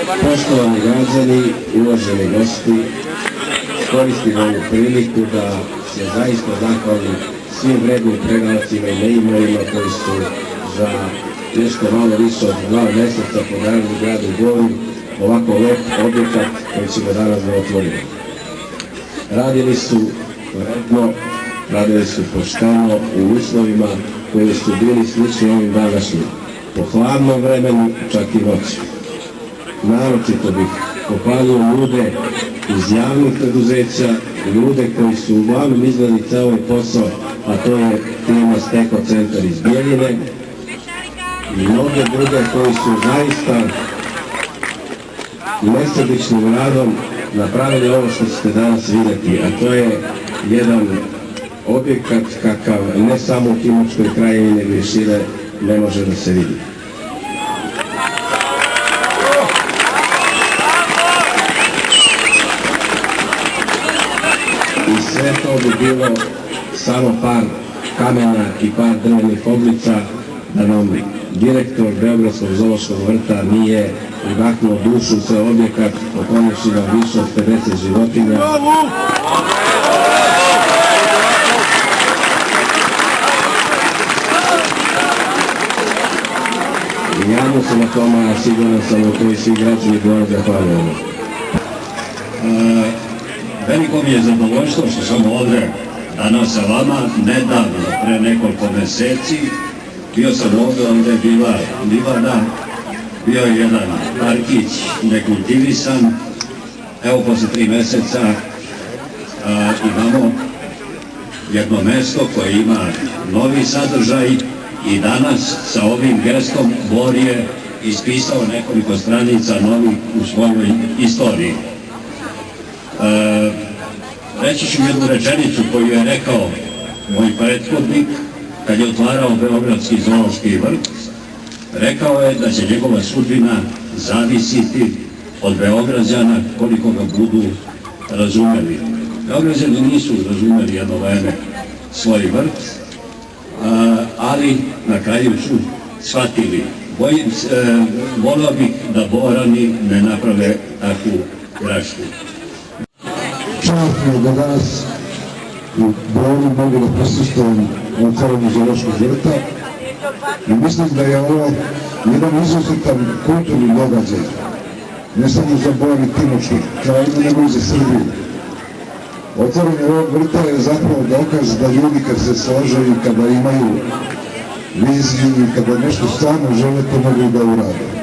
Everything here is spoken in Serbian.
Poštovani građani, uvaženi gosti, koristim ovu priliku da se zaista zahvalim svim vrednim predavcima i neimorima koji su za nešto malo više od 2 meseca podarili gradu Goru ovako lep objekat koji ćemo danas da otvorimo. Radili su korektno, radili su pošteno u uslovima koji su bili slični ovim današnjim. Po hladnom vremenu, čak i noći. Naročito bih pohvalio ljude iz javnih preduzeća, ljude koji su uglavnom izgledali ceo ovaj posao, a to je firma Steko centar iz Bjeljine i mnoge druge koji su zaista nesebičnim radom napravili ovo što ćete danas vidjeti, a to je jedan objekat kakav ne samo u Timočkoj krajini, nego i šire ne može da se vidi. I sve to bi bilo samo par kamena i par drvenih oblica da nam direktor Beogradskog zoološkog vrta nije udahnuo dušu u svoj objekat, poklonivši nam više od 50 životinja. I javno se na tome, a siguran sam u koji svi građani Gora zahvaljujemo. Veliko mi je zadovoljstvo što sam ovdje danas sa vama, nedavno, pre nekoliko meseci. Bio sam ovdje bila livada, bio je jedan parkić nekultivisan. Evo, posle 3 meseca imamo jedno mesto koje ima novi sadržaj i danas sa ovim gestom Bor je ispisao nekoliko stranica novih u svojoj istoriji. Reći ću jednu rečenicu koju je rekao moj prethodnik kad je otvarao Beogradski zoološki vrt. Rekao je da će njegova sudbina zavisiti od Beograđana koliko ga budu razumeli. Beograđani nisu razumeli jedno vreme svoj vrt, ali na kraju su shvatili. Volio bih da Borani ne naprave takvu grešku. Čast mi je da danas u Boru mogu da prisustujem u otvaranju zoološkog vrta i mislim da je ovo jedan izuzetan kulturni događaj, ne samo za Bor i Timočku krajinu, nego i za Srbiju. Otvaranje ovog vrta je zapravo dokaz da ljudi kad se slože i kada imaju viziju i kada nešto stvarno žele, to mogu da urade.